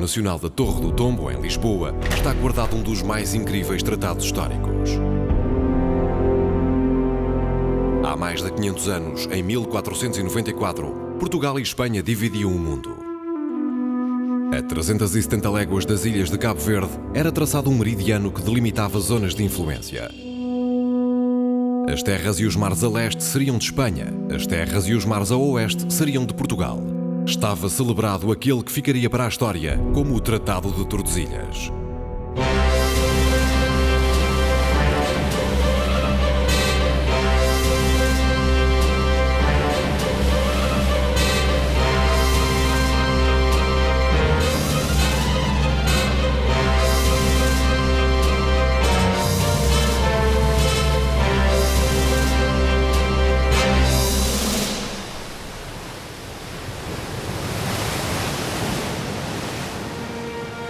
Nacional da Torre do Tombo, em Lisboa, está guardado um dos mais incríveis tratados históricos. Há mais de 500 anos, em 1494, Portugal e Espanha dividiam o mundo. A 370 léguas das ilhas de Cabo Verde era traçado um meridiano que delimitava zonas de influência. As terras e os mares a leste seriam de Espanha, as terras e os mares a oeste seriam de Portugal. Estava celebrado aquele que ficaria para a história como o Tratado de Tordesilhas.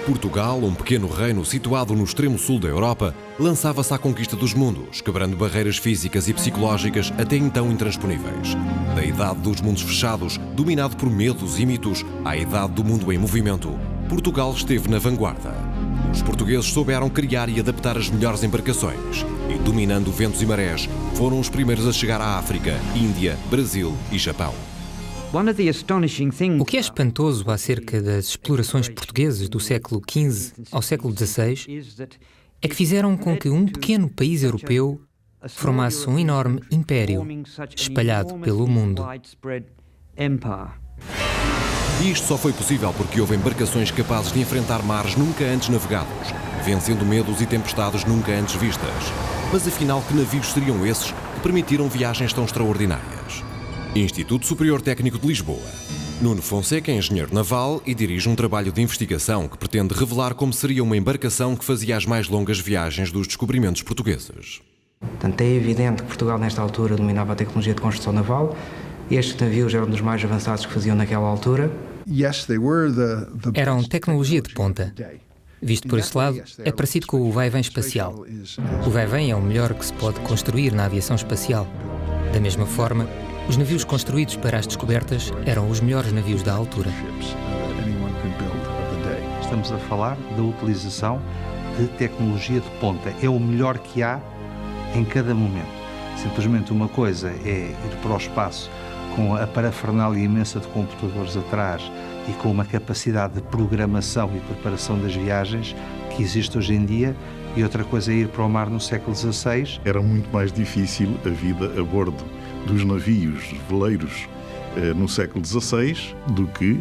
Portugal, um pequeno reino situado no extremo sul da Europa, lançava-se à conquista dos mundos, quebrando barreiras físicas e psicológicas até então intransponíveis. Da idade dos mundos fechados, dominado por medos e mitos, à idade do mundo em movimento, Portugal esteve na vanguarda. Os portugueses souberam criar e adaptar as melhores embarcações e, dominando ventos e marés, foram os primeiros a chegar à África, Índia, Brasil e Japão. O que é espantoso acerca das explorações portuguesas do século XV ao século XVI é que fizeram com que um pequeno país europeu formasse um enorme império espalhado pelo mundo. E isto só foi possível porque houve embarcações capazes de enfrentar mares nunca antes navegados, vencendo medos e tempestades nunca antes vistas. Mas afinal, que navios seriam esses que permitiram viagens tão extraordinárias? Instituto Superior Técnico de Lisboa. Nuno Fonseca é engenheiro naval e dirige um trabalho de investigação que pretende revelar como seria uma embarcação que fazia as mais longas viagens dos descobrimentos portugueses. Portanto, é evidente que Portugal, nesta altura, dominava a tecnologia de construção naval. Estes navios eram dos mais avançados que faziam naquela altura. Eram tecnologia de ponta. Visto por esse lado, é parecido com o vai-vem espacial. O vai-vem é o melhor que se pode construir na aviação espacial. Da mesma forma, os navios construídos para as descobertas eram os melhores navios da altura. Estamos a falar da utilização de tecnologia de ponta. É o melhor que há em cada momento. Simplesmente uma coisa é ir para o espaço com a parafernália imensa de computadores atrás e com uma capacidade de programação e preparação das viagens que existe hoje em dia, e outra coisa é ir para o mar no século XVI. Era muito mais difícil a vida a bordo dos navios veleiros no século XVI do que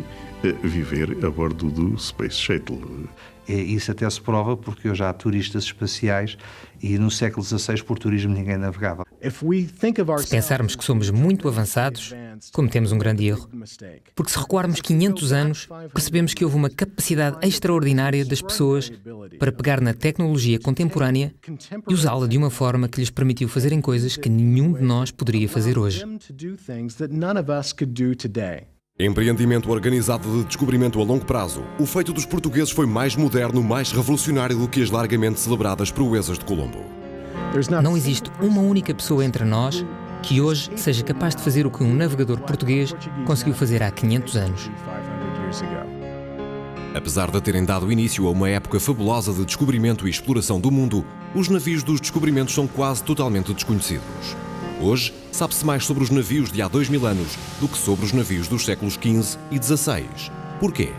viver a bordo do Space Shuttle. Isso até se prova porque hoje há turistas espaciais e no século XVI por turismo ninguém navegava. Se pensarmos que somos muito avançados, cometemos um grande erro. Porque se recuarmos 500 anos, percebemos que houve uma capacidade extraordinária das pessoas para pegar na tecnologia contemporânea e usá-la de uma forma que lhes permitiu fazerem coisas que nenhum de nós poderia fazer hoje. Empreendimento organizado de descobrimento a longo prazo, o feito dos portugueses foi mais moderno, mais revolucionário do que as largamente celebradas proezas de Colombo. Não existe uma única pessoa entre nós que hoje seja capaz de fazer o que um navegador português conseguiu fazer há 500 anos. Apesar de terem dado início a uma época fabulosa de descobrimento e exploração do mundo, os navios dos descobrimentos são quase totalmente desconhecidos. Hoje, sabe-se mais sobre os navios de há 2000 anos do que sobre os navios dos séculos XV e XVI. Porquê?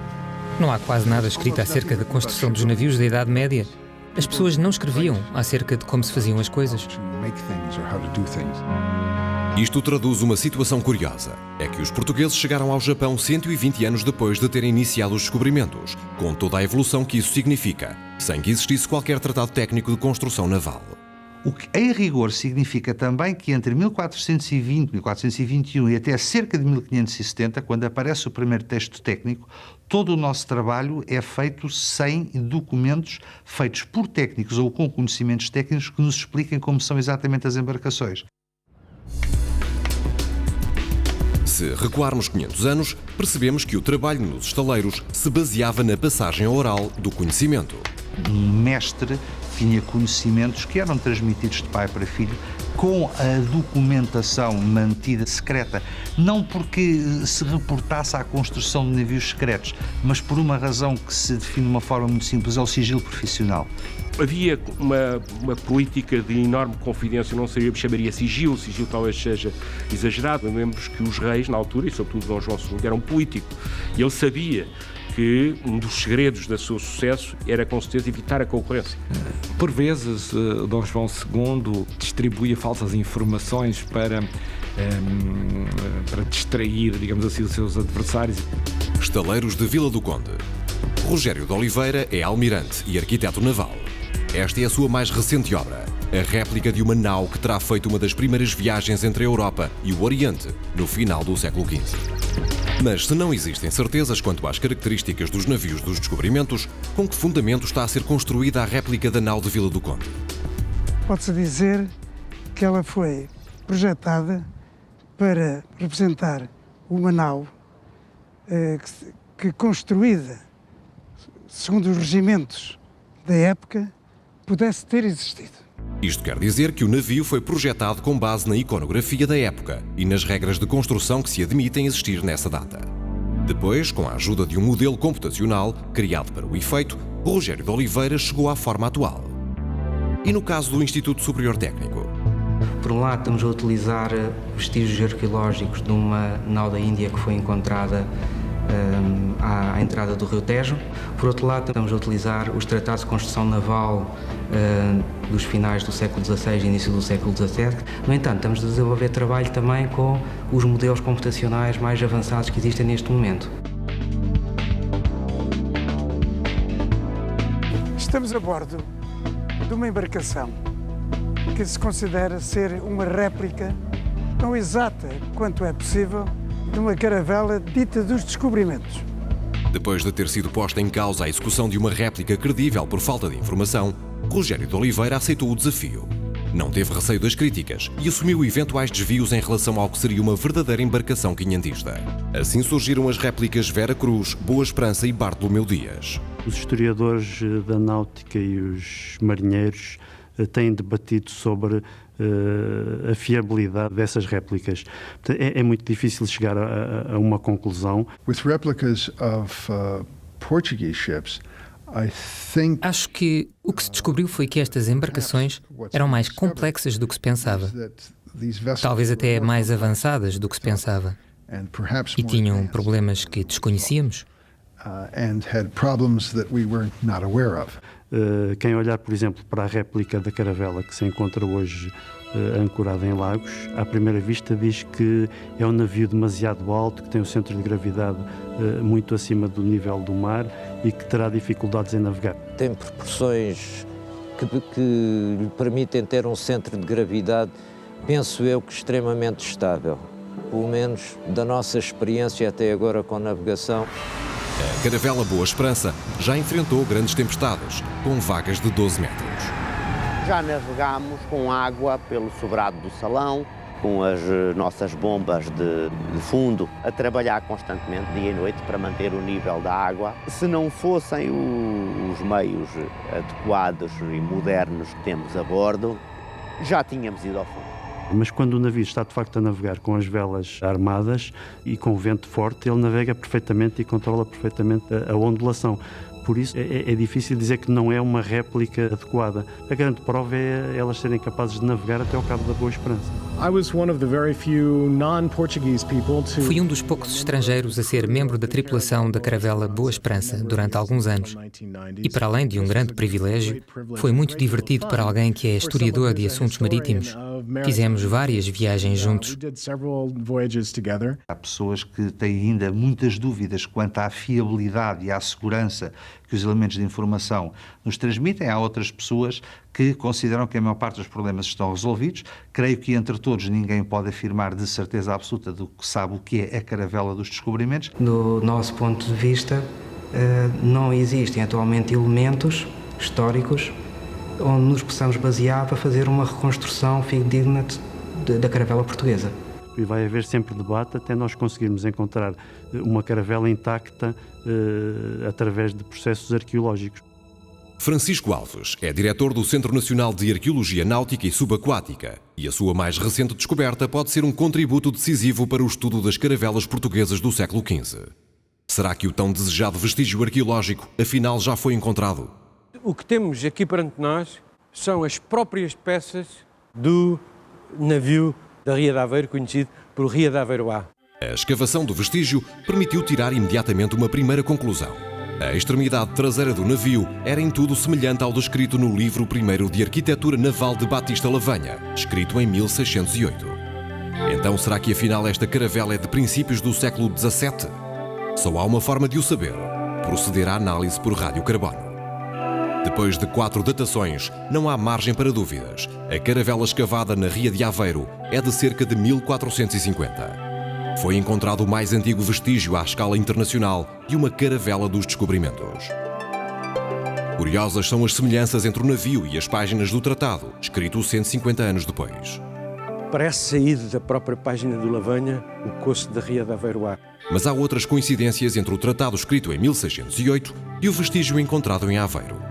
Não há quase nada escrito acerca da construção dos navios da Idade Média. As pessoas não escreviam acerca de como se faziam as coisas. Isto traduz uma situação curiosa. É que os portugueses chegaram ao Japão 120 anos depois de terem iniciado os descobrimentos, com toda a evolução que isso significa, sem que existisse qualquer tratado técnico de construção naval. O que, em rigor, significa também que entre 1420, 1421 e até cerca de 1570, quando aparece o primeiro texto técnico, todo o nosso trabalho é feito sem documentos feitos por técnicos ou com conhecimentos técnicos que nos expliquem como são exatamente as embarcações. Se recuarmos 500 anos, percebemos que o trabalho nos estaleiros se baseava na passagem oral do conhecimento. Um mestre tinha conhecimentos que eram transmitidos de pai para filho com a documentação mantida secreta, não porque se reportasse à construção de navios secretos, mas por uma razão que se define de uma forma muito simples, é o sigilo profissional. Havia uma política de enorme confidência, não chamaria sigilo talvez seja exagerado. Lembro-nos que os reis, na altura, e sobretudo Dom João II, era um político, e ele sabia que um dos segredos do seu sucesso era, com certeza, evitar a concorrência. Por vezes, Dom João II distribuía falsas informações para distrair, digamos assim, os seus adversários. Estaleiros de Vila do Conde. Rogério de Oliveira é almirante e arquiteto naval. Esta é a sua mais recente obra, a réplica de uma nau que terá feito uma das primeiras viagens entre a Europa e o Oriente no final do século XV. Mas se não existem certezas quanto às características dos navios dos descobrimentos, com que fundamento está a ser construída a réplica da nau de Vila do Conde? Pode-se dizer que ela foi projetada para representar uma nau que construída segundo os regimentos da época pudesse ter existido. Isto quer dizer que o navio foi projetado com base na iconografia da época e nas regras de construção que se admitem existir nessa data. Depois, com a ajuda de um modelo computacional criado para o efeito, Rogério de Oliveira chegou à forma atual. E no caso do Instituto Superior Técnico? Por um lado, estamos a utilizar vestígios arqueológicos de uma nau da Índia que foi encontrada à entrada do Rio Tejo. Por outro lado, estamos a utilizar os tratados de construção naval dos finais do século XVI e início do século XVII. No entanto, estamos a desenvolver trabalho também com os modelos computacionais mais avançados que existem neste momento. Estamos a bordo de uma embarcação que se considera ser uma réplica tão exata quanto é possível de uma caravela dita dos descobrimentos. Depois de ter sido posta em causa a execução de uma réplica credível por falta de informação, Rogério de Oliveira aceitou o desafio. Não teve receio das críticas e assumiu eventuais desvios em relação ao que seria uma verdadeira embarcação quinhentista. Assim surgiram as réplicas Vera Cruz, Boa Esperança e Bartolomeu Dias. Os historiadores da náutica e os marinheiros têm debatido sobre a fiabilidade dessas réplicas. É muito difícil chegar a uma conclusão. With replicas of Portuguese ships, acho que o que se descobriu foi que estas embarcações eram mais complexas do que se pensava. Talvez até mais avançadas do que se pensava. E tinham problemas que desconhecíamos. Quem olhar, por exemplo, para a réplica da caravela que se encontra hoje ancorada em Lagos, à primeira vista diz que é um navio demasiado alto, que tem um centro de gravidade muito acima do nível do mar e que terá dificuldades em navegar. Tem proporções que lhe permitem ter um centro de gravidade, penso eu, que extremamente estável. Pelo menos da nossa experiência até agora com navegação. A caravela Boa Esperança já enfrentou grandes tempestades, com vagas de 12 metros. Já navegámos com água pelo sobrado do Salão, com as nossas bombas de fundo, a trabalhar constantemente, dia e noite, para manter o nível da água. Se não fossem os meios adequados e modernos que temos a bordo, já tínhamos ido ao fundo. Mas quando o navio está de facto a navegar com as velas armadas e com o vento forte, ele navega perfeitamente e controla perfeitamente a ondulação. Por isso é difícil dizer que não é uma réplica adequada. A grande prova é elas serem capazes de navegar até ao Cabo da Boa Esperança. Fui um dos poucos estrangeiros a ser membro da tripulação da caravela Boa Esperança durante alguns anos. E para além de um grande privilégio, foi muito divertido para alguém que é historiador de assuntos marítimos. Fizemos várias viagens juntos. Há pessoas que têm ainda muitas dúvidas quanto à fiabilidade e à segurança que os elementos de informação nos transmitem. Há outras pessoas que consideram que a maior parte dos problemas estão resolvidos. Creio que entre todos ninguém pode afirmar de certeza absoluta do que sabe o que é a caravela dos descobrimentos. Do nosso ponto de vista, não existem atualmente elementos históricos onde nos possamos basear para fazer uma reconstrução fidedigna da caravela portuguesa. E vai haver sempre debate até nós conseguirmos encontrar uma caravela intacta através de processos arqueológicos. Francisco Alves é diretor do Centro Nacional de Arqueologia Náutica e Subaquática e a sua mais recente descoberta pode ser um contributo decisivo para o estudo das caravelas portuguesas do século XV. Será que o tão desejado vestígio arqueológico afinal já foi encontrado? O que temos aqui perante nós são as próprias peças do navio da Ria de Aveiro, conhecido por Ria de Aveiro A. A escavação do vestígio permitiu tirar imediatamente uma primeira conclusão. A extremidade traseira do navio era em tudo semelhante ao descrito no livro primeiro de arquitetura naval de Batista Lavanha, escrito em 1608. Então será que afinal esta caravela é de princípios do século XVII? Só há uma forma de o saber: proceder à análise por radiocarbono. Depois de 4 datações, não há margem para dúvidas. A caravela escavada na Ria de Aveiro é de cerca de 1450. Foi encontrado o mais antigo vestígio à escala internacional de uma caravela dos descobrimentos. Curiosas são as semelhanças entre o navio e as páginas do tratado, escrito 150 anos depois. Parece saído da própria página do Lavanha, o coço da Ria de Aveiro A. Mas há outras coincidências entre o tratado escrito em 1608 e o vestígio encontrado em Aveiro.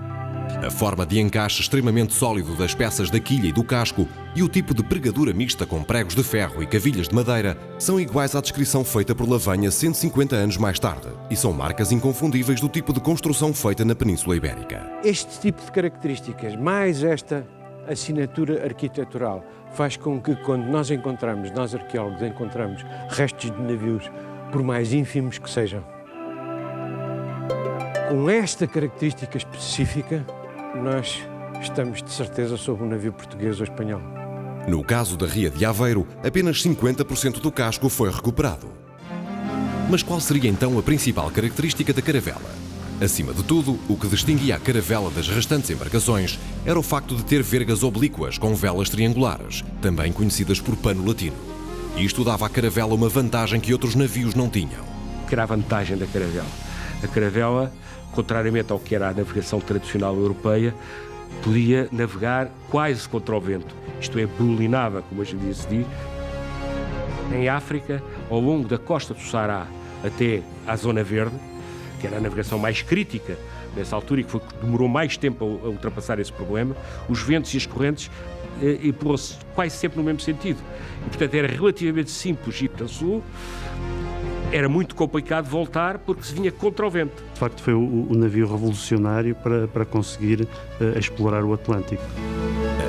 A forma de encaixe extremamente sólido das peças da quilha e do casco e o tipo de pregadura mista com pregos de ferro e cavilhas de madeira são iguais à descrição feita por Lavanha 150 anos mais tarde e são marcas inconfundíveis do tipo de construção feita na Península Ibérica. Este tipo de características, mais esta assinatura arquitetural, faz com que quando nós arqueólogos encontramos restos de navios, por mais ínfimos que sejam, com esta característica específica, nós estamos de certeza sob um navio português ou espanhol. No caso da Ria de Aveiro, apenas 50% do casco foi recuperado. Mas qual seria então a principal característica da caravela? Acima de tudo, o que distinguia a caravela das restantes embarcações era o facto de ter vergas oblíquas com velas triangulares, também conhecidas por pano latino. Isto dava à caravela uma vantagem que outros navios não tinham. Que era a vantagem da caravela? A caravela, contrariamente ao que era a navegação tradicional europeia, podia navegar quase contra o vento. Isto é, bulinava, como hoje em dia se diz. Em África, ao longo da costa do Saara até à Zona Verde, que era a navegação mais crítica nessa altura e que demorou mais tempo a ultrapassar esse problema, os ventos e as correntes empurram-se quase sempre no mesmo sentido. E, portanto, era relativamente simples ir para o sul. Era muito complicado voltar porque se vinha contra o vento. De facto, foi o navio revolucionário para conseguir explorar o Atlântico.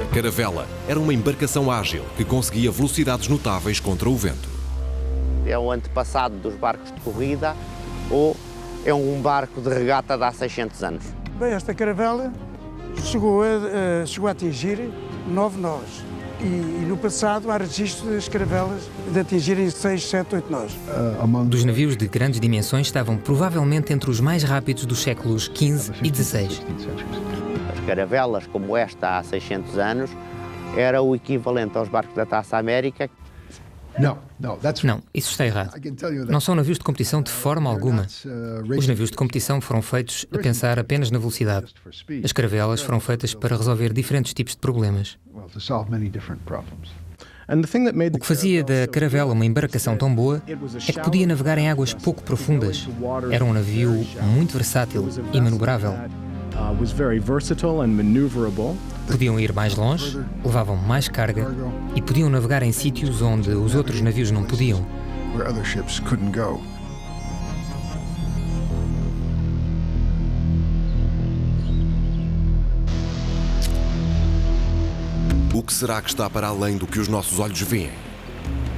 A caravela era uma embarcação ágil que conseguia velocidades notáveis contra o vento. É o antepassado dos barcos de corrida ou é um barco de regata de há 600 anos? Bem, esta caravela chegou a atingir 9 nós. E no passado há registro das caravelas de atingirem 6, 7, 8 nós. Dos navios de grandes dimensões estavam provavelmente entre os mais rápidos dos séculos XV e XVI. As caravelas como esta há 600 anos era o equivalente aos barcos da Taça América. Não, isso está errado. Não são navios de competição de forma alguma. Os navios de competição foram feitos a pensar apenas na velocidade. As caravelas foram feitas para resolver diferentes tipos de problemas. O que fazia da caravela uma embarcação tão boa é que podia navegar em águas pouco profundas. Era um navio muito versátil e manobrável. Podiam ir mais longe, levavam mais carga e podiam navegar em sítios onde os outros navios não podiam. O que será que está para além do que os nossos olhos veem?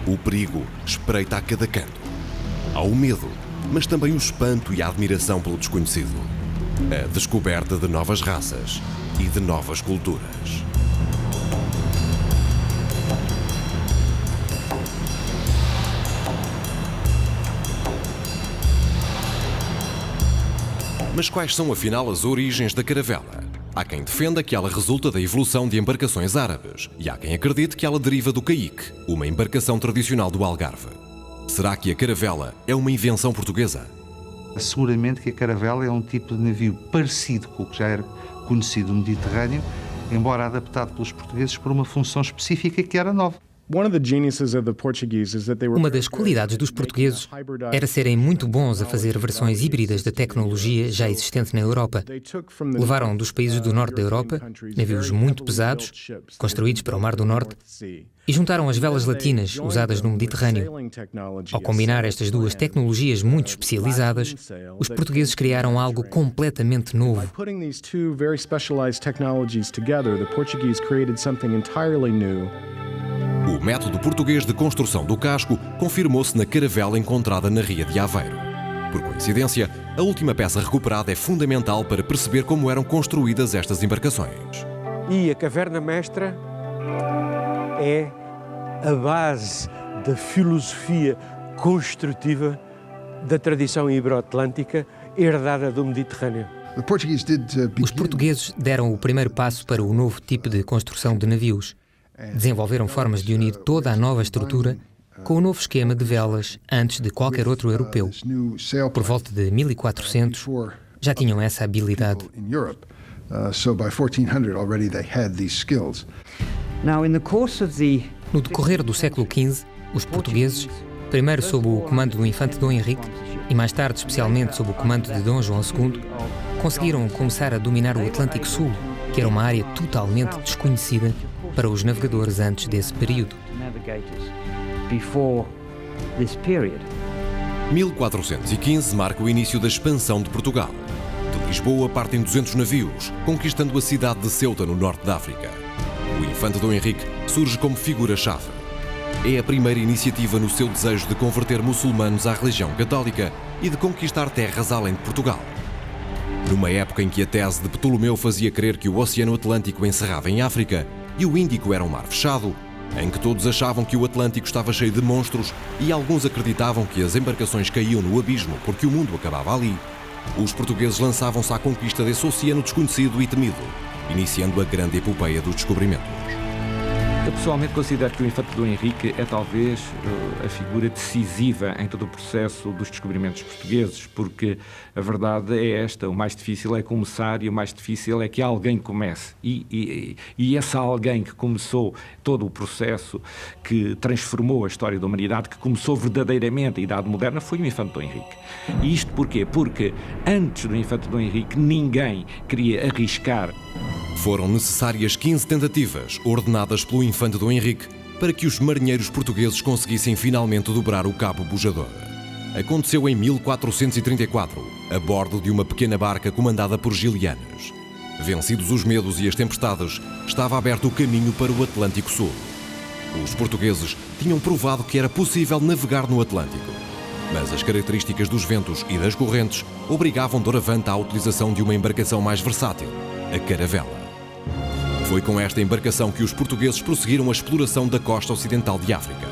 O perigo espreita a cada canto. Há o medo, mas também o espanto e a admiração pelo desconhecido. A descoberta de novas raças e de novas culturas. Mas quais são afinal as origens da caravela? Há quem defenda que ela resulta da evolução de embarcações árabes e há quem acredite que ela deriva do caique, uma embarcação tradicional do Algarve. Será que a caravela é uma invenção portuguesa? Seguramente que a caravela é um tipo de navio parecido com o que já era conhecido no Mediterrâneo, embora adaptado pelos portugueses por uma função específica que era nova. Uma das qualidades dos portugueses era serem muito bons a fazer versões híbridas da tecnologia já existente na Europa. Levaram dos países do norte da Europa navios muito pesados, construídos para o Mar do Norte, e juntaram as velas latinas usadas no Mediterrâneo. Ao combinar estas duas tecnologias muito especializadas, os portugueses criaram algo completamente novo. O método português de construção do casco confirmou-se na caravela encontrada na Ria de Aveiro. Por coincidência, a última peça recuperada é fundamental para perceber como eram construídas estas embarcações. E a caverna mestra é a base da filosofia construtiva da tradição ibero-atlântica herdada do Mediterrâneo. Os portugueses deram o primeiro passo para o novo tipo de construção de navios. Desenvolveram formas de unir toda a nova estrutura com o novo esquema de velas antes de qualquer outro europeu. Por volta de 1400, já tinham essa habilidade. No decorrer do século XV, os portugueses, primeiro sob o comando do infante Dom Henrique e mais tarde especialmente sob o comando de Dom João II, conseguiram começar a dominar o Atlântico Sul, que era uma área totalmente desconhecida para os navegadores antes desse período. 1415 marca o início da expansão de Portugal. De Lisboa partem 200 navios, conquistando a cidade de Ceuta, no norte da África. O infante Dom Henrique surge como figura-chave. É a primeira iniciativa no seu desejo de converter muçulmanos à religião católica e de conquistar terras além de Portugal. Numa época em que a tese de Ptolomeu fazia crer que o Oceano Atlântico encerrava em África e o Índico era um mar fechado, em que todos achavam que o Atlântico estava cheio de monstros e alguns acreditavam que as embarcações caíam no abismo porque o mundo acabava ali, os portugueses lançavam-se à conquista desse oceano desconhecido e temido, iniciando a grande epopeia dos descobrimentos. Eu pessoalmente considero que o infante Dom Henrique é talvez a figura decisiva em todo o processo dos descobrimentos portugueses, porque a verdade é esta: o mais difícil é começar e o mais difícil é que alguém comece. E esse alguém que começou todo o processo que transformou a história da humanidade, que começou verdadeiramente a Idade Moderna, foi o infante Dom Henrique. E isto porquê? Porque antes do infante Dom Henrique ninguém queria arriscar. Foram necessárias 15 tentativas, ordenadas pelo infante Dom Henrique, para que os marinheiros portugueses conseguissem finalmente dobrar o Cabo Bujador. Aconteceu em 1434, a bordo de uma pequena barca comandada por Gilianos. Vencidos os medos e as tempestades, estava aberto o caminho para o Atlântico Sul. Os portugueses tinham provado que era possível navegar no Atlântico, mas as características dos ventos e das correntes obrigavam doravante à utilização de uma embarcação mais versátil, a caravela. Foi com esta embarcação que os portugueses prosseguiram a exploração da costa ocidental de África.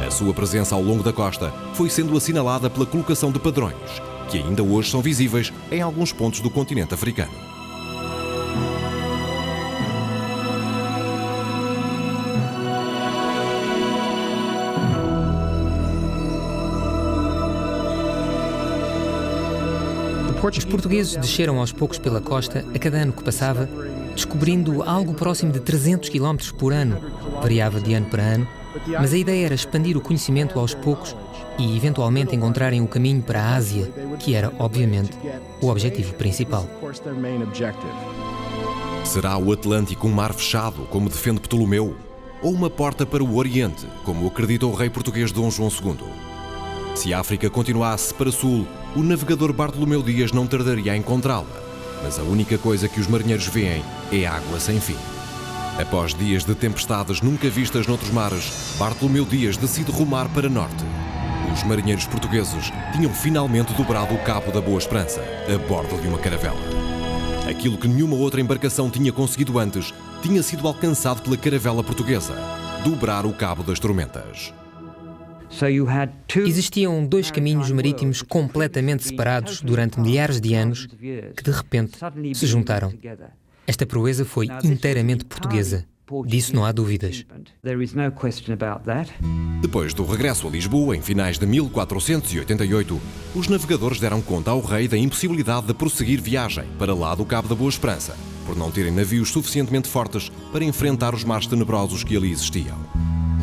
A sua presença ao longo da costa foi sendo assinalada pela colocação de padrões, que ainda hoje são visíveis em alguns pontos do continente africano. Os portugueses desceram aos poucos pela costa a cada ano que passava, descobrindo algo próximo de 300 km por ano. Variava de ano para ano, mas a ideia era expandir o conhecimento aos poucos e eventualmente encontrarem o caminho para a Ásia, que era, obviamente, o objetivo principal. Será o Atlântico um mar fechado, como defende Ptolomeu, ou uma porta para o Oriente, como acredita o rei português Dom João II? Se a África continuasse para sul, o navegador Bartolomeu Dias não tardaria a encontrá-la. Mas a única coisa que os marinheiros veem é água sem fim. Após dias de tempestades nunca vistas noutros mares, Bartolomeu Dias decide rumar para norte. Os marinheiros portugueses tinham finalmente dobrado o Cabo da Boa Esperança, a bordo de uma caravela. Aquilo que nenhuma outra embarcação tinha conseguido antes, tinha sido alcançado pela caravela portuguesa: dobrar o Cabo das Tormentas. Existiam dois caminhos marítimos completamente separados durante milhares de anos que, de repente, se juntaram. Esta proeza foi inteiramente portuguesa. Disso não há dúvidas. Depois do regresso a Lisboa, em finais de 1488, os navegadores deram conta ao rei da impossibilidade de prosseguir viagem para lá do Cabo da Boa Esperança, por não terem navios suficientemente fortes para enfrentar os mares tenebrosos que ali existiam.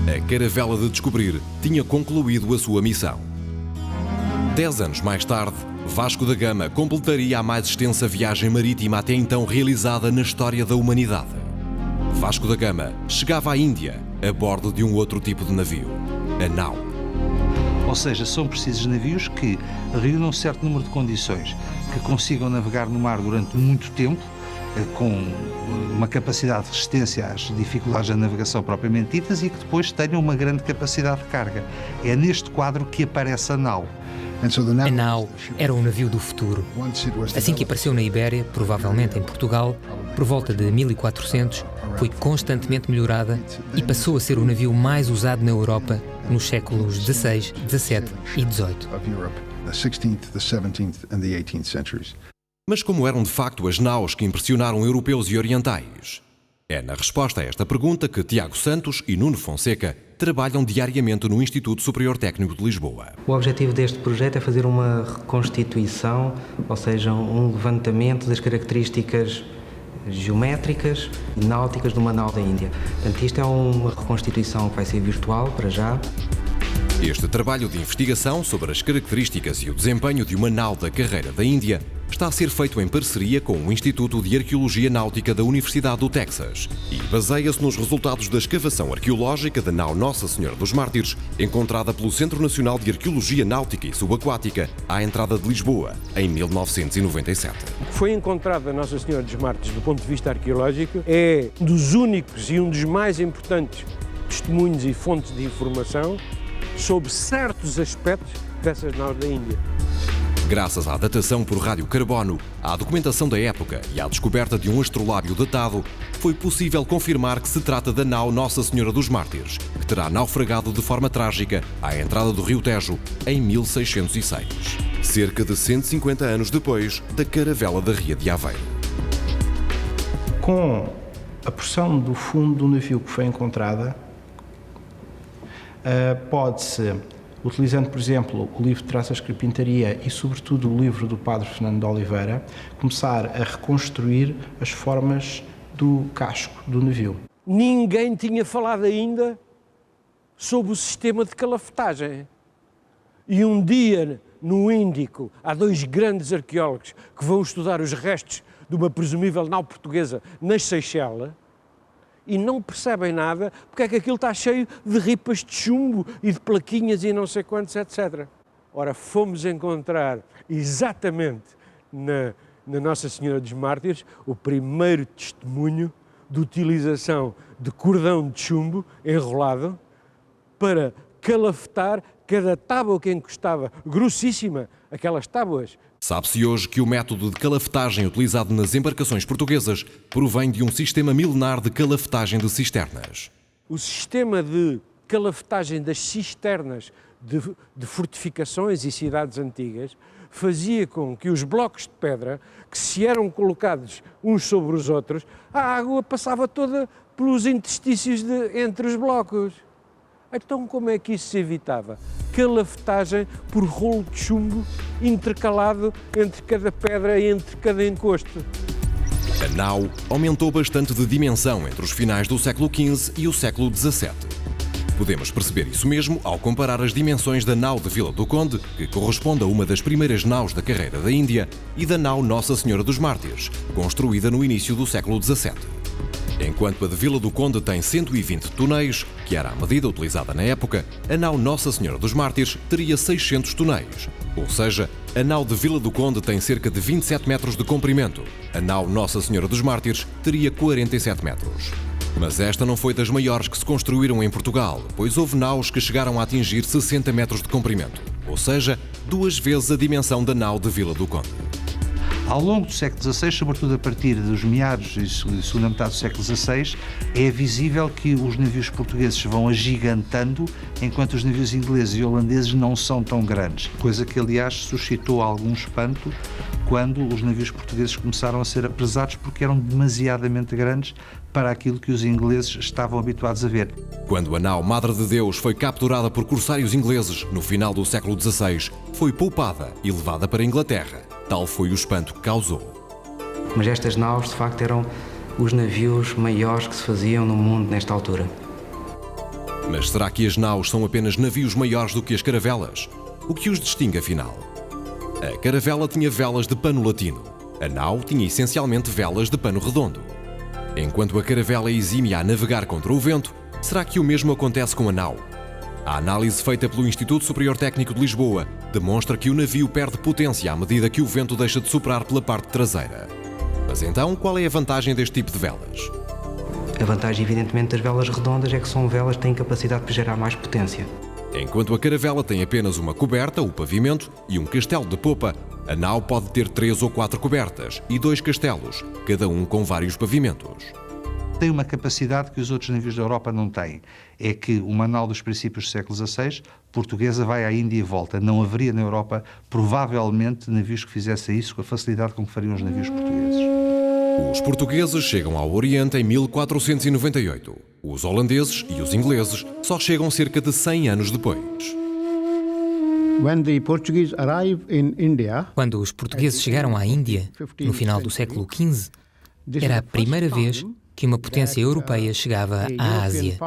A caravela de descobrir tinha concluído a sua missão. 10 anos mais tarde, Vasco da Gama completaria a mais extensa viagem marítima até então realizada na história da humanidade. Vasco da Gama chegava à Índia a bordo de um outro tipo de navio, a nau. Ou seja, são precisos navios que reúnam um certo número de condições, que consigam navegar no mar durante muito tempo, com uma capacidade de resistência às dificuldades da navegação propriamente ditas e que depois tenham uma grande capacidade de carga. É neste quadro que aparece a nau. A nau era um navio do futuro. Assim que apareceu na Ibéria, provavelmente em Portugal, por volta de 1400, foi constantemente melhorada e passou a ser o navio mais usado na Europa nos séculos XVI, XVII e XVIII. Mas como eram de facto as naus que impressionaram europeus e orientais? É na resposta a esta pergunta que Tiago Santos e Nuno Fonseca trabalham diariamente no Instituto Superior Técnico de Lisboa. O objetivo deste projeto é fazer uma reconstituição, ou seja, um levantamento das características geométricas e náuticas de uma nau da Índia. Portanto, isto é uma reconstituição que vai ser virtual para já. Este trabalho de investigação sobre as características e o desempenho de uma nau da carreira da Índia está a ser feito em parceria com o Instituto de Arqueologia Náutica da Universidade do Texas e baseia-se nos resultados da escavação arqueológica da nau Nossa Senhora dos Mártires, encontrada pelo Centro Nacional de Arqueologia Náutica e Subaquática à entrada de Lisboa, em 1997. O que foi encontrado da Nossa Senhora dos Mártires do ponto de vista arqueológico é um dos únicos e um dos mais importantes testemunhos e fontes de informação sobre certos aspectos dessas naus da Índia. Graças à datação por radiocarbono, à documentação da época e à descoberta de um astrolábio datado, foi possível confirmar que se trata da nau Nossa Senhora dos Mártires, que terá naufragado de forma trágica à entrada do Rio Tejo em 1606, cerca de 150 anos depois da caravela da Ria de Aveiro. Com a porção do fundo do navio que foi encontrada, pode-se, utilizando, por exemplo, o livro de Traças de Carpintaria e, sobretudo, o livro do Padre Fernando de Oliveira, começar a reconstruir as formas do casco do navio. Ninguém tinha falado ainda sobre o sistema de calafetagem. E um dia, no Índico, há dois grandes arqueólogos que vão estudar os restos de uma presumível nau portuguesa nas Seychelles, e não percebem nada porque é que aquilo está cheio de ripas de chumbo e de plaquinhas e não sei quantos, etc. Ora, fomos encontrar exatamente na Nossa Senhora dos Mártires o primeiro testemunho de utilização de cordão de chumbo enrolado para calafetar cada tábua que encostava, grossíssima, aquelas tábuas. Sabe-se hoje que o método de calafetagem utilizado nas embarcações portuguesas provém de um sistema milenar de calafetagem de cisternas. O sistema de calafetagem das cisternas de fortificações e cidades antigas fazia com que os blocos de pedra, que se eram colocados uns sobre os outros, a água passava toda pelos interstícios entre os blocos. Então, como é que isso se evitava? Calafetagem por rolo de chumbo intercalado entre cada pedra e entre cada encosto. A nau aumentou bastante de dimensão entre os finais do século XV e o século XVII. Podemos perceber isso mesmo ao comparar as dimensões da nau de Vila do Conde, que corresponde a uma das primeiras naus da carreira da Índia, e da nau Nossa Senhora dos Mártires, construída no início do século XVII. Enquanto a de Vila do Conde tem 120 tonéis, que era a medida utilizada na época, a nau Nossa Senhora dos Mártires teria 600 tonéis. Ou seja, a nau de Vila do Conde tem cerca de 27 metros de comprimento. A nau Nossa Senhora dos Mártires teria 47 metros. Mas esta não foi das maiores que se construíram em Portugal, pois houve naus que chegaram a atingir 60 metros de comprimento. Ou seja, 2 vezes a dimensão da nau de Vila do Conde. Ao longo do século XVI, sobretudo a partir dos meados e segunda metade do século XVI, é visível que os navios portugueses vão agigantando, enquanto os navios ingleses e holandeses não são tão grandes. Coisa que, aliás, suscitou algum espanto quando os navios portugueses começaram a ser apresados porque eram demasiadamente grandes para aquilo que os ingleses estavam habituados a ver. Quando a nau Madre de Deus foi capturada por corsários ingleses no final do século XVI, foi poupada e levada para a Inglaterra. Tal foi o espanto que causou. Mas estas naus, de facto, eram os navios maiores que se faziam no mundo nesta altura. Mas será que as naus são apenas navios maiores do que as caravelas? O que os distingue, afinal? A caravela tinha velas de pano latino. A nau tinha essencialmente velas de pano redondo. Enquanto a caravela é exímia a navegar contra o vento, será que o mesmo acontece com a nau? A análise feita pelo Instituto Superior Técnico de Lisboa demonstra que o navio perde potência à medida que o vento deixa de soprar pela parte traseira. Mas então, qual é a vantagem deste tipo de velas? A vantagem, evidentemente, das velas redondas é que são velas que têm capacidade de gerar mais potência. Enquanto a caravela tem apenas uma coberta, o pavimento, e um castelo de popa, a nau pode ter 3 ou 4 cobertas e 2 castelos, cada um com vários pavimentos. Tem uma capacidade que os outros navios da Europa não têm. É que uma nau dos princípios do século XVI, portuguesa, vai à Índia e volta. Não haveria na Europa, provavelmente, navios que fizessem isso com a facilidade com que fariam os navios portugueses. Os portugueses chegam ao Oriente em 1498. Os holandeses e os ingleses só chegam cerca de 100 anos depois. Quando os portugueses chegaram à Índia, no final do século XV, era a primeira vez que uma potência europeia chegava à Ásia.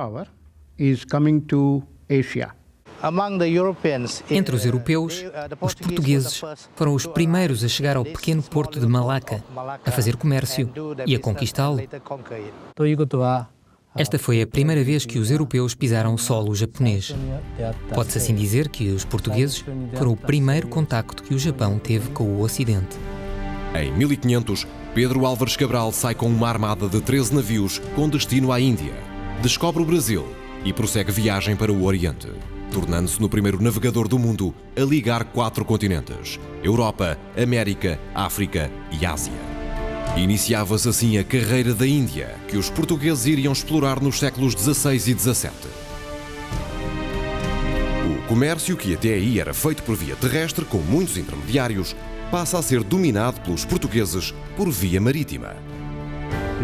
Entre os europeus, os portugueses foram os primeiros a chegar ao pequeno porto de Malaca, a fazer comércio e a conquistá-lo. Esta foi a primeira vez que os europeus pisaram solo japonês. Pode-se assim dizer que os portugueses foram o primeiro contacto que o Japão teve com o Ocidente. Em 1500, Pedro Álvares Cabral sai com uma armada de 13 navios com destino à Índia. Descobre o Brasil e prossegue viagem para o Oriente, tornando-se no primeiro navegador do mundo a ligar 4 continentes: Europa, América, África e Ásia. Iniciava-se assim a carreira da Índia, que os portugueses iriam explorar nos séculos XVI e XVII. O comércio, que até aí era feito por via terrestre, com muitos intermediários, passa a ser dominado pelos portugueses por via marítima.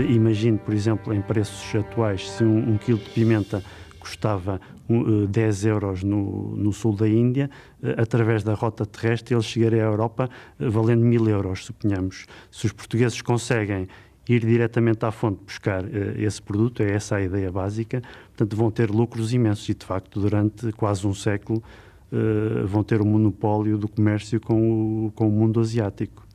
Imagine, por exemplo, em preços atuais, se um quilo de pimenta custava 10 euros no sul da Índia, através da rota terrestre ele chegaria à Europa valendo 1000 euros, suponhamos. Se os portugueses conseguem ir diretamente à fonte buscar esse produto, é essa a ideia básica, portanto vão ter lucros imensos e, de facto, durante quase um século vão ter o monopólio do comércio com o mundo asiático.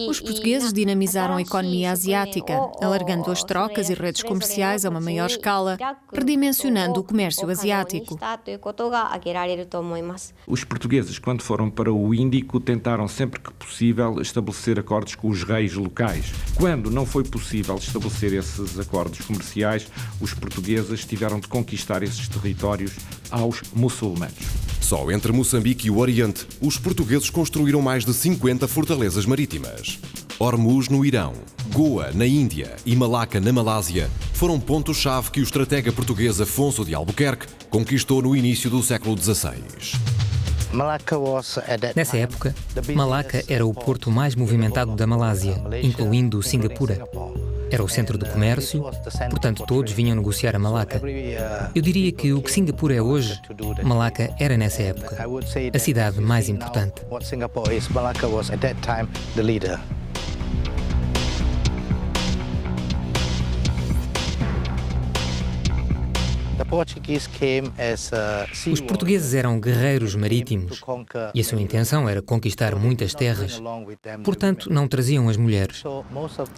Os portugueses dinamizaram a economia asiática, alargando as trocas e redes comerciais a uma maior escala, redimensionando o comércio asiático. Os portugueses, quando foram para o Índico, tentaram sempre que possível estabelecer acordos com os reis locais. Quando não foi possível estabelecer esses acordos comerciais, os portugueses tiveram de conquistar esses territórios aos muçulmanos. Só entre Moçambique e o Oriente, os portugueses construíram mais de 50 fortalezas marítimas. Hormuz, no Irão, Goa, na Índia e Malaca, na Malásia, foram pontos-chave que o estratega português Afonso de Albuquerque conquistou no início do século XVI. Nessa época, Malaca era o porto mais movimentado da Malásia, incluindo Singapura. Era o centro do comércio, portanto todos vinham negociar a Malaca. Eu diria que o que Singapura é hoje, Malaca era nessa época a cidade mais importante. Os portugueses eram guerreiros marítimos e a sua intenção era conquistar muitas terras. Portanto, não traziam as mulheres.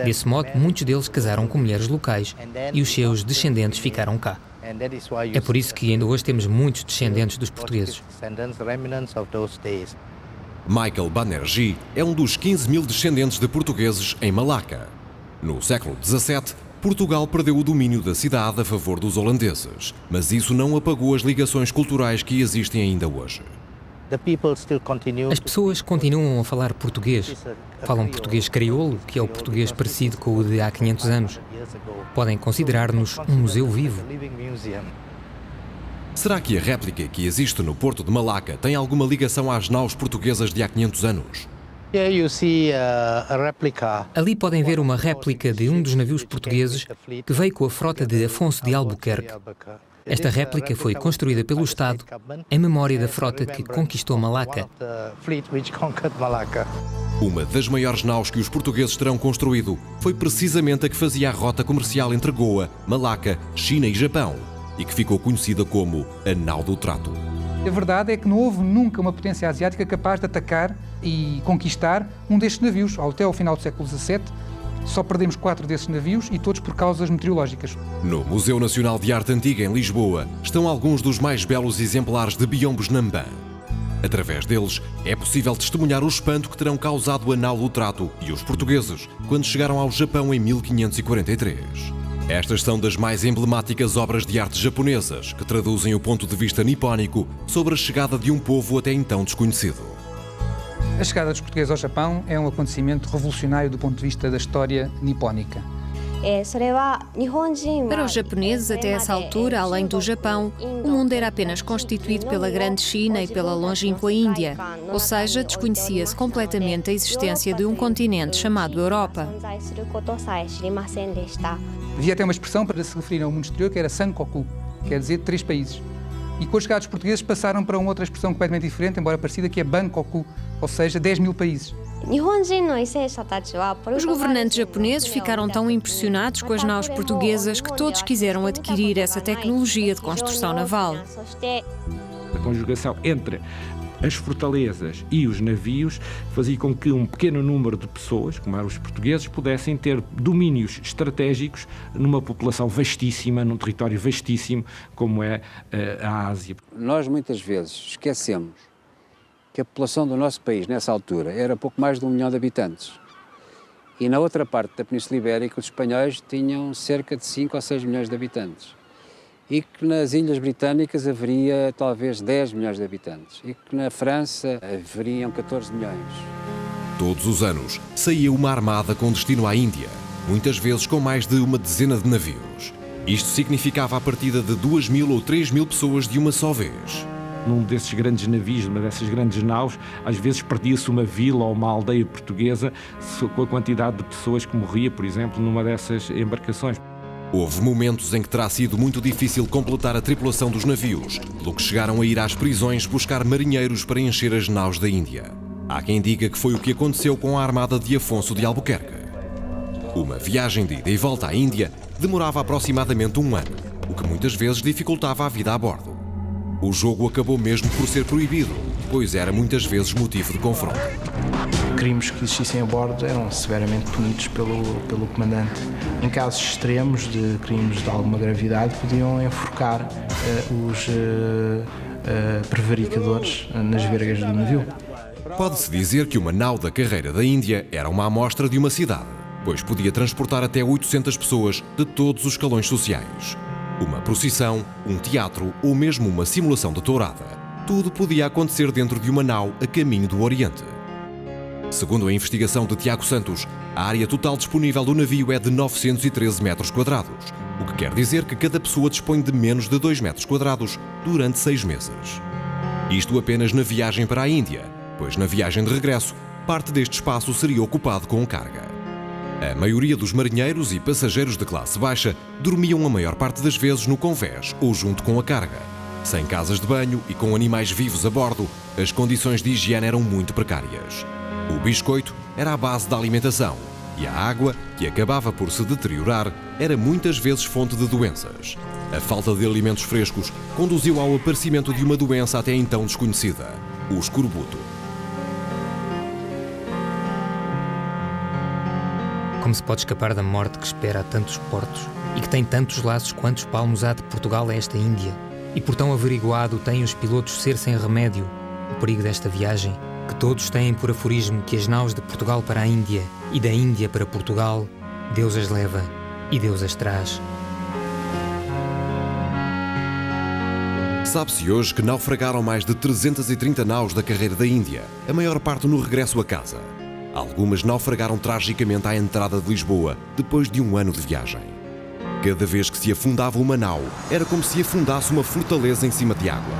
Desse modo, muitos deles casaram com mulheres locais e os seus descendentes ficaram cá. É por isso que ainda hoje temos muitos descendentes dos portugueses. Michael Banerjee é um dos 15.000 descendentes de portugueses em Malaca. No século XVII, Portugal perdeu o domínio da cidade a favor dos holandeses, mas isso não apagou as ligações culturais que existem ainda hoje. As pessoas continuam a falar português. Falam português crioulo, que é o português parecido com o de há 500 anos. Podem considerar-nos um museu vivo. Será que a réplica que existe no porto de Malaca tem alguma ligação às naus portuguesas de há 500 anos? Ali podem ver uma réplica de um dos navios portugueses que veio com a frota de Afonso de Albuquerque. Esta réplica foi construída pelo Estado em memória da frota que conquistou Malaca. Uma das maiores naus que os portugueses terão construído foi precisamente a que fazia a rota comercial entre Goa, Malaca, China e Japão e que ficou conhecida como a Nau do Trato. A verdade é que não houve nunca uma potência asiática capaz de atacar e conquistar um destes navios. Até ao final do século XVII, só perdemos 4 desses navios e todos por causas meteorológicas. No Museu Nacional de Arte Antiga, em Lisboa, estão alguns dos mais belos exemplares de biombos Nambã. Através deles, é possível testemunhar o espanto que terão causado a Nau do Trato e os portugueses quando chegaram ao Japão em 1543. Estas são das mais emblemáticas obras de arte japonesas que traduzem o ponto de vista nipónico sobre a chegada de um povo até então desconhecido. A chegada dos portugueses ao Japão é um acontecimento revolucionário do ponto de vista da história nipónica. Para os japoneses, até essa altura, além do Japão, o mundo era apenas constituído pela Grande China e pela longínqua Índia, ou seja, desconhecia-se completamente a existência de um continente chamado Europa. Havia até uma expressão para se referir ao mundo exterior que era Sankoku, quer dizer 3 países. E com a chegada dos portugueses passaram para uma outra expressão completamente diferente, embora parecida, que é Bankoku, ou seja, 10.000 países. Os governantes japoneses ficaram tão impressionados com as naus portuguesas que todos quiseram adquirir essa tecnologia de construção naval. A conjugação entre as fortalezas e os navios fazia com que um pequeno número de pessoas, como eram os portugueses, pudessem ter domínios estratégicos numa população vastíssima, num território vastíssimo como é a Ásia. Nós muitas vezes esquecemos que a população do nosso país, nessa altura, era pouco mais de 1 milhão de habitantes. E na outra parte da Península Ibérica, os espanhóis tinham cerca de 5 ou 6 milhões de habitantes. E que nas Ilhas Britânicas haveria talvez 10 milhões de habitantes. E que na França haveriam 14 milhões. Todos os anos saía uma armada com destino à Índia, muitas vezes com mais de uma dezena de navios. Isto significava a partida de 2.000 ou 3.000 pessoas de uma só vez. Num desses grandes navios, numa dessas grandes naus, às vezes perdia-se uma vila ou uma aldeia portuguesa com a quantidade de pessoas que morria, por exemplo, numa dessas embarcações. Houve momentos em que terá sido muito difícil completar a tripulação dos navios, pelo que chegaram a ir às prisões buscar marinheiros para encher as naus da Índia. Há quem diga que foi o que aconteceu com a armada de Afonso de Albuquerque. Uma viagem de ida e volta à Índia demorava aproximadamente 1 ano, o que muitas vezes dificultava a vida a bordo. O jogo acabou mesmo por ser proibido, pois era muitas vezes motivo de confronto. Crimes que existissem a bordo eram severamente punidos pelo comandante. Em casos extremos de crimes de alguma gravidade, podiam enforcar os prevaricadores nas vergas do navio. Pode-se dizer que uma nau da carreira da Índia era uma amostra de uma cidade, pois podia transportar até 800 pessoas de todos os escalões sociais. Uma procissão, um teatro ou mesmo uma simulação de tourada. Tudo podia acontecer dentro de uma nau a caminho do Oriente. Segundo a investigação de Tiago Santos, a área total disponível do navio é de 913 metros quadrados, o que quer dizer que cada pessoa dispõe de menos de 2 metros quadrados durante 6 meses. Isto apenas na viagem para a Índia, pois na viagem de regresso, parte deste espaço seria ocupado com carga. A maioria dos marinheiros e passageiros de classe baixa dormiam a maior parte das vezes no convés ou junto com a carga. Sem casas de banho e com animais vivos a bordo, as condições de higiene eram muito precárias. O biscoito era a base da alimentação e a água, que acabava por se deteriorar, era muitas vezes fonte de doenças. A falta de alimentos frescos conduziu ao aparecimento de uma doença até então desconhecida, o escorbuto. Como se pode escapar da morte que espera a tantos portos e que tem tantos laços quantos palmos há de Portugal a esta Índia? E por tão averiguado têm os pilotos ser sem remédio o perigo desta viagem, que todos têm por aforismo que as naus de Portugal para a Índia e da Índia para Portugal, Deus as leva e Deus as traz. Sabe-se hoje que naufragaram mais de 330 naus da carreira da Índia, a maior parte no regresso a casa. Algumas naufragaram tragicamente à entrada de Lisboa, depois de 1 ano de viagem. Cada vez que se afundava uma nau, era como se afundasse uma fortaleza em cima de água,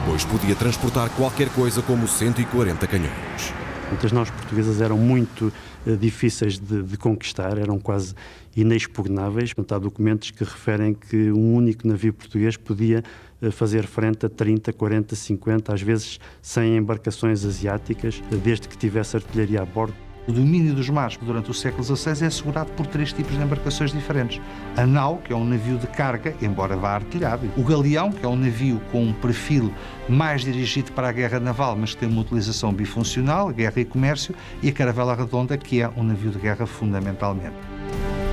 pois podia transportar qualquer coisa como 140 canhões. As naus portuguesas eram muito difíceis de conquistar, eram quase inexpugnáveis. Há documentos que referem que um único navio português podia fazer frente a 30, 40, 50, às vezes 100 embarcações asiáticas, desde que tivesse artilharia a bordo. O domínio dos mares durante o século XVI é assegurado por 3 tipos de embarcações diferentes. A nau, que é um navio de carga, embora vá artilhado. O galeão, que é um navio com um perfil mais dirigido para a guerra naval, mas que tem uma utilização bifuncional, guerra e comércio. E a caravela redonda, que é um navio de guerra fundamentalmente.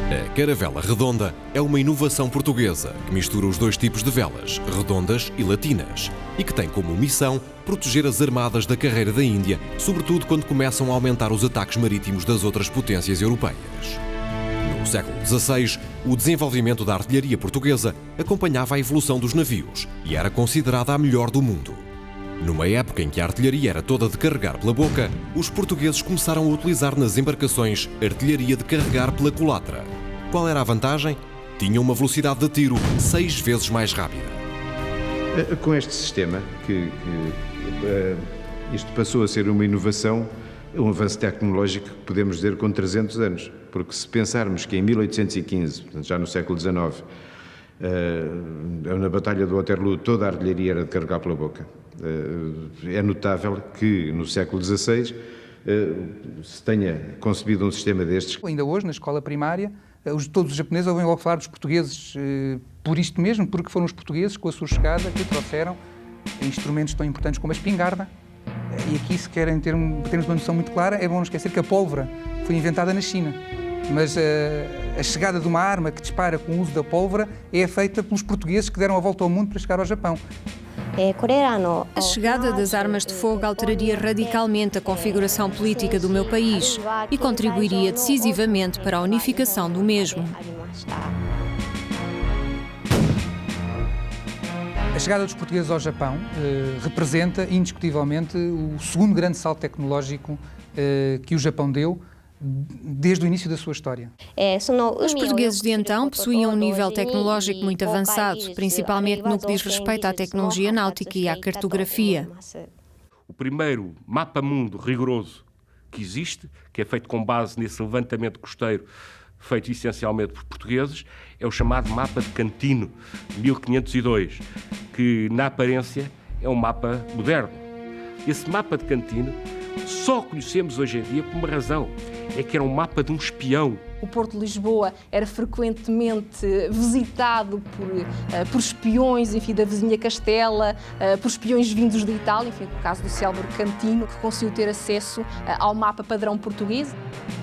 A caravela redonda é uma inovação portuguesa que mistura os 2 tipos de velas, redondas e latinas, e que tem como missão proteger as armadas da carreira da Índia, sobretudo quando começam a aumentar os ataques marítimos das outras potências europeias. No século XVI, o desenvolvimento da artilharia portuguesa acompanhava a evolução dos navios e era considerada a melhor do mundo. Numa época em que a artilharia era toda de carregar pela boca, os portugueses começaram a utilizar nas embarcações artilharia de carregar pela culatra. Qual era a vantagem? Tinha uma velocidade de tiro 6 vezes mais rápida. Com este sistema, isto passou a ser uma inovação, um avanço tecnológico que podemos dizer com 300 anos. Porque se pensarmos que em 1815, portanto já no século XIX, na Batalha do Waterloo, toda a artilharia era de carregar pela boca. É notável que no século XVI se tenha concebido um sistema destes. Ainda hoje, na escola primária, todos os japoneses ouvem logo falar dos portugueses por isto mesmo, porque foram os portugueses, com a sua chegada, que trouxeram instrumentos tão importantes como a espingarda. E aqui, se querem termos uma noção muito clara, é bom não esquecer que a pólvora foi inventada na China. Mas a chegada de uma arma que dispara com o uso da pólvora é feita pelos portugueses que deram a volta ao mundo para chegar ao Japão. A chegada das armas de fogo alteraria radicalmente a configuração política do meu país e contribuiria decisivamente para a unificação do mesmo. A chegada dos portugueses ao Japão representa, indiscutivelmente, o segundo grande salto tecnológico que o Japão deu desde o início da sua história. Os portugueses de então possuíam um nível tecnológico muito avançado, principalmente no que diz respeito à tecnologia náutica e à cartografia. O primeiro mapa-mundo rigoroso que existe, que é feito com base nesse levantamento costeiro, feito essencialmente por portugueses, é o chamado mapa de Cantino, de 1502, que na aparência é um mapa moderno. Esse mapa de Cantino só conhecemos hoje em dia por uma razão, é que era um mapa de um espião. O Porto de Lisboa era frequentemente visitado por espiões, enfim, da vizinha Castela, por espiões vindos de Itália, enfim, no caso do célebre Cantino, que conseguiu ter acesso ao mapa padrão português.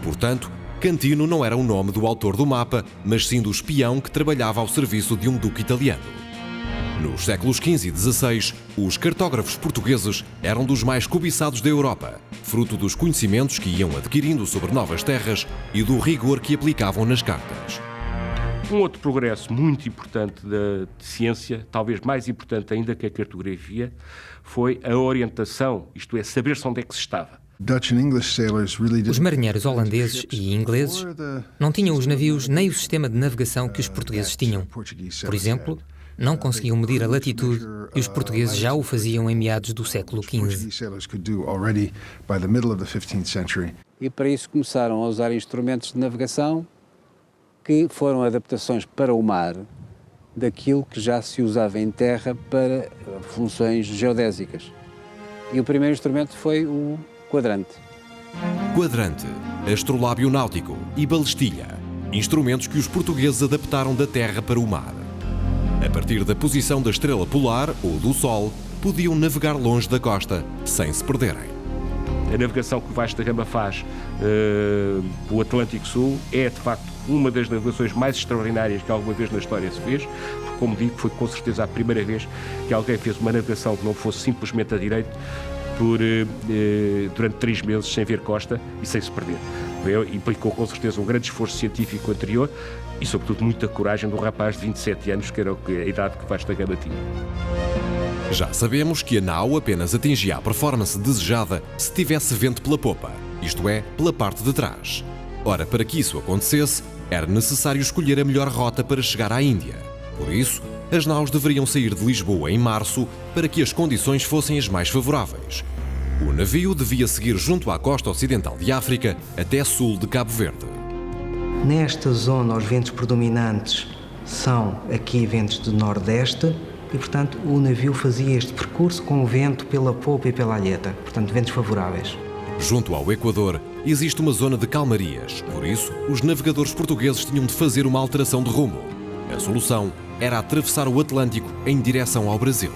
Portanto, Cantino não era o nome do autor do mapa, mas sim do espião que trabalhava ao serviço de um duque italiano. Nos séculos XV e XVI, os cartógrafos portugueses eram dos mais cobiçados da Europa, fruto dos conhecimentos que iam adquirindo sobre novas terras e do rigor que aplicavam nas cartas. Um outro progresso muito importante da ciência, talvez mais importante ainda que a cartografia, foi a orientação, isto é, saber-se onde é que se estava. Os marinheiros holandeses e ingleses não tinham os navios nem o sistema de navegação que os portugueses tinham. Por exemplo, não conseguiam medir a latitude e os portugueses já o faziam em meados do século XV. E para isso começaram a usar instrumentos de navegação que foram adaptações para o mar daquilo que já se usava em terra para funções geodésicas. E o primeiro instrumento foi o quadrante. Quadrante, astrolábio náutico e balestilha, instrumentos que os portugueses adaptaram da terra para o mar. A partir da posição da estrela polar ou do Sol, podiam navegar longe da costa, sem se perderem. A navegação que o Vasco da Gama faz pelo Atlântico Sul é, de facto, uma das navegações mais extraordinárias que alguma vez na história se fez, porque, como digo, foi com certeza a primeira vez que alguém fez uma navegação que não fosse simplesmente a direito durante 3 meses sem ver costa e sem se perder. Implicou com certeza um grande esforço científico anterior e, sobretudo, muita coragem do rapaz de 27 anos, que era a idade que Vasco da Gama tinha. Já sabemos que a nau apenas atingia a performance desejada se tivesse vento pela popa, isto é, pela parte de trás. Ora, para que isso acontecesse, era necessário escolher a melhor rota para chegar à Índia. Por isso, as naus deveriam sair de Lisboa em março para que as condições fossem as mais favoráveis. O navio devia seguir junto à costa ocidental de África até sul de Cabo Verde. Nesta zona, os ventos predominantes são aqui ventos do nordeste e, portanto, o navio fazia este percurso com o vento pela popa e pela alheta, portanto, ventos favoráveis. Junto ao Equador, existe uma zona de calmarias. Por isso, os navegadores portugueses tinham de fazer uma alteração de rumo. A solução era atravessar o Atlântico em direção ao Brasil.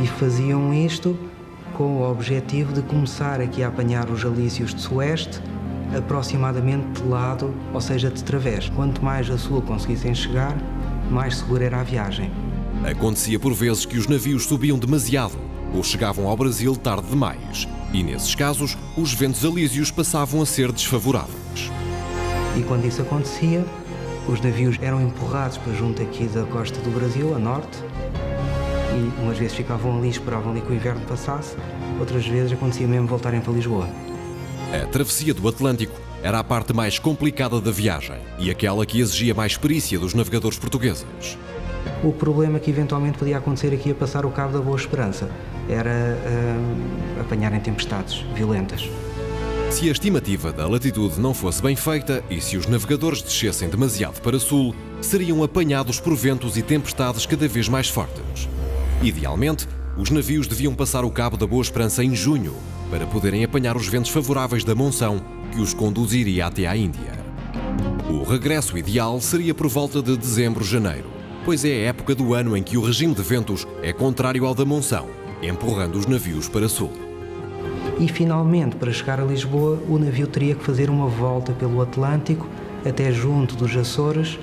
E faziam isto com o objetivo de começar aqui a apanhar os alícios de Sueste, aproximadamente de lado, ou seja, de través. Quanto mais a sul conseguissem chegar, mais segura era a viagem. Acontecia por vezes que os navios subiam demasiado ou chegavam ao Brasil tarde demais. E nesses casos, os ventos alísios passavam a ser desfavoráveis. E quando isso acontecia, os navios eram empurrados para junto aqui da costa do Brasil, a norte, e umas vezes ficavam ali, esperavam ali que o inverno passasse, outras vezes acontecia mesmo voltarem para Lisboa. A travessia do Atlântico era a parte mais complicada da viagem e aquela que exigia mais perícia dos navegadores portugueses. O problema que eventualmente podia acontecer aqui a passar o Cabo da Boa Esperança era apanharem tempestades violentas. Se a estimativa da latitude não fosse bem feita e se os navegadores descessem demasiado para sul, seriam apanhados por ventos e tempestades cada vez mais fortes. Idealmente, os navios deviam passar o Cabo da Boa Esperança em junho, para poderem apanhar os ventos favoráveis da monção que os conduziria até à Índia. O regresso ideal seria por volta de dezembro, janeiro, pois é a época do ano em que o regime de ventos é contrário ao da monção, empurrando os navios para sul. E finalmente, para chegar a Lisboa, o navio teria que fazer uma volta pelo Atlântico até junto dos Açores,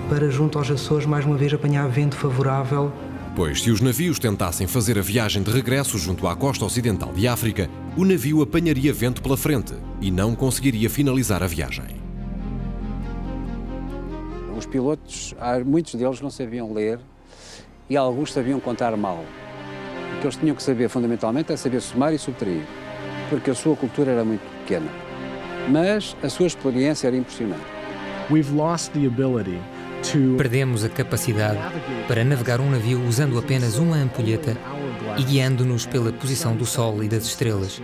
para junto aos Açores mais uma vez apanhar vento favorável. Pois se os navios tentassem fazer a viagem de regresso junto à costa ocidental de África, o navio apanharia vento pela frente e não conseguiria finalizar a viagem. Os pilotos, muitos deles não sabiam ler e alguns sabiam contar mal. O que eles tinham que saber fundamentalmente é saber somar e subtrair, porque a sua cultura era muito pequena. Mas a sua experiência era impressionante. Perdemos a capacidade para navegar um navio usando apenas uma ampulheta e guiando-nos pela posição do Sol e das estrelas.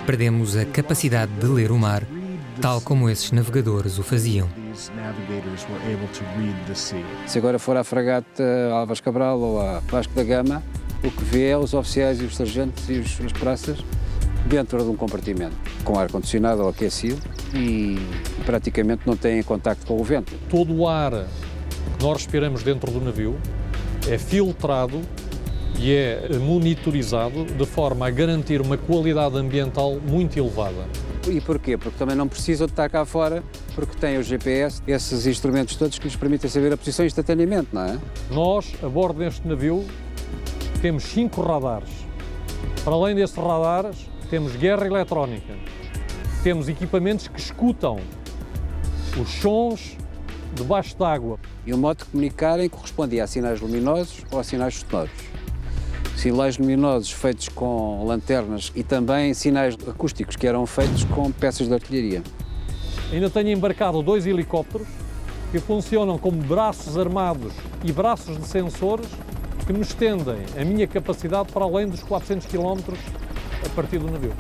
Perdemos a capacidade de ler o mar, tal como esses navegadores o faziam. Se agora for à fragata Álvares Cabral ou à Vasco da Gama, o que vê é os oficiais e os sargentos e as praças dentro de um compartimento, com ar-condicionado ou aquecido, e praticamente não têm contacto com o vento. Todo o ar que nós respiramos dentro do navio é filtrado e é monitorizado de forma a garantir uma qualidade ambiental muito elevada. E porquê? Porque também não precisam de estar cá fora, porque têm o GPS, esses instrumentos todos que lhes permitem saber a posição instantaneamente, não é? Nós, a bordo deste navio, temos 5 radares. Para além desses radares, temos guerra eletrónica. Temos equipamentos que escutam os sons debaixo d'água. E o modo de comunicarem correspondia a sinais luminosos ou a sinais sonoros. Sinais luminosos feitos com lanternas e também sinais acústicos que eram feitos com peças de artilharia. Ainda tenho embarcado 2 helicópteros que funcionam como braços armados e braços de sensores que nos estendem a minha capacidade para além dos 400 km a partir do navio.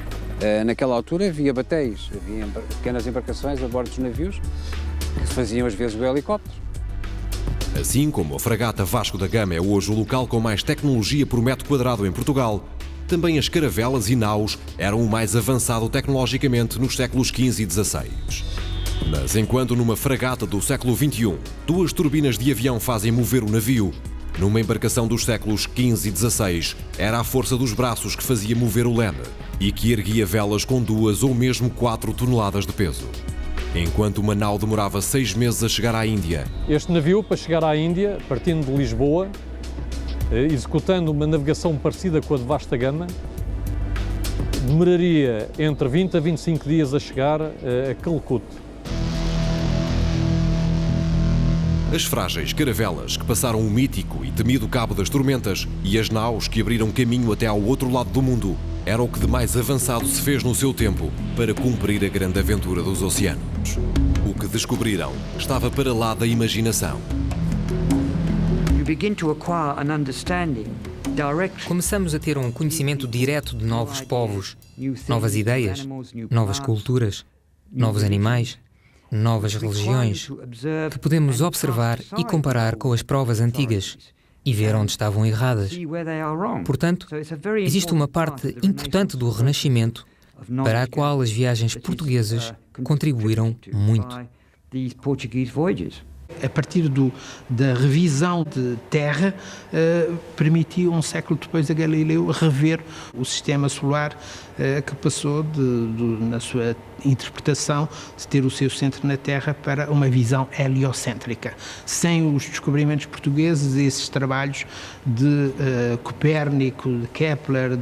Naquela altura havia batéis, havia pequenas embarcações a bordo dos navios que faziam às vezes o helicóptero. Assim como a fragata Vasco da Gama é hoje o local com mais tecnologia por metro quadrado em Portugal, também as caravelas e naus eram o mais avançado tecnologicamente nos séculos XV e XVI. Mas enquanto numa fragata do século XXI, 2 turbinas de avião fazem mover o navio, numa embarcação dos séculos XV e XVI, era a força dos braços que fazia mover o leme e que erguia velas com 2 ou mesmo 4 toneladas de peso. Enquanto uma nau demorava 6 meses a chegar à Índia. Este navio, para chegar à Índia, partindo de Lisboa, executando uma navegação parecida com a de Vasta Gama, demoraria entre 20 a 25 dias a chegar a Calcute. As frágeis caravelas que passaram o mítico e temido Cabo das Tormentas e as naus que abriram caminho até ao outro lado do mundo era o que de mais avançado se fez no seu tempo para cumprir a grande aventura dos oceanos. O que descobriram estava para lá da imaginação. Começamos a ter um conhecimento direto de novos povos, novas ideias, novas culturas, novos animais, novas religiões, que podemos observar e comparar com as provas antigas e ver onde estavam erradas. Portanto, existe uma parte importante do Renascimento para a qual as viagens portuguesas contribuíram muito. A partir da revisão de terra, permitiu um século depois a Galileu rever o sistema solar, que passou, na sua interpretação, de ter o seu centro na Terra para uma visão heliocêntrica. Sem os descobrimentos portugueses, esses trabalhos de Copérnico, de Kepler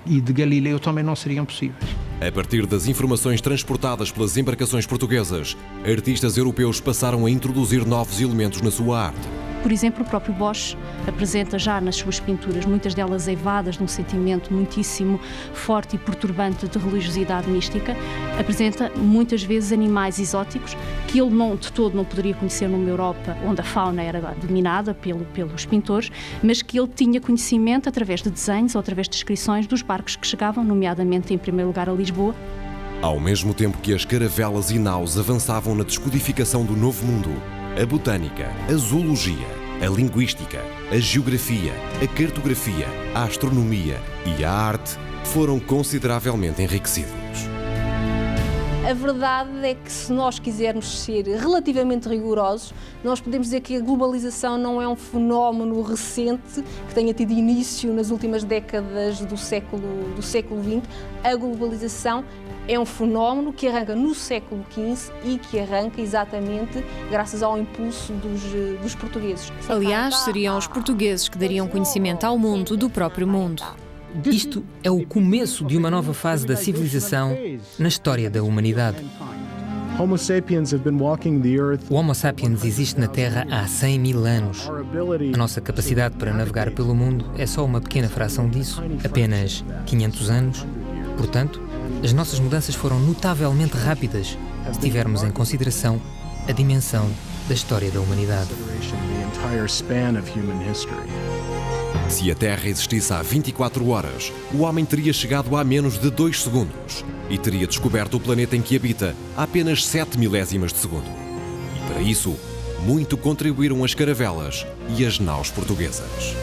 e de Galileu também não seriam possíveis. A partir das informações transportadas pelas embarcações portuguesas, artistas europeus passaram a introduzir novos elementos na sua arte. Por exemplo, o próprio Bosch apresenta já nas suas pinturas, muitas delas eivadas de um sentimento muitíssimo forte e perturbante de religiosidade mística, apresenta muitas vezes animais exóticos que ele de todo não poderia conhecer numa Europa onde a fauna era dominada pelos pintores, mas que ele tinha conhecimento através de desenhos ou através de descrições dos barcos que chegavam, nomeadamente em primeiro lugar a Lisboa. Ao mesmo tempo que as caravelas e naus avançavam na descodificação do novo mundo, a botânica, a zoologia, a linguística, a geografia, a cartografia, a astronomia e a arte foram consideravelmente enriquecidos. A verdade é que, se nós quisermos ser relativamente rigorosos, nós podemos dizer que a globalização não é um fenómeno recente que tenha tido início nas últimas décadas do século XX. A globalização é um fenómeno que arranca no século XV e que arranca exatamente graças ao impulso dos portugueses. Aliás, seriam os portugueses que dariam conhecimento ao mundo do próprio mundo. Isto é o começo de uma nova fase da civilização na história da humanidade. O Homo sapiens existe na Terra há 100 mil anos. A nossa capacidade para navegar pelo mundo é só uma pequena fração disso, apenas 500 anos. Portanto, as nossas mudanças foram notavelmente rápidas, se tivermos em consideração a dimensão da história da humanidade. Se a Terra existisse há 24 horas, o homem teria chegado a menos de 2 segundos e teria descoberto o planeta em que habita a apenas 7 milésimas de segundo. E para isso, muito contribuíram as caravelas e as naus portuguesas.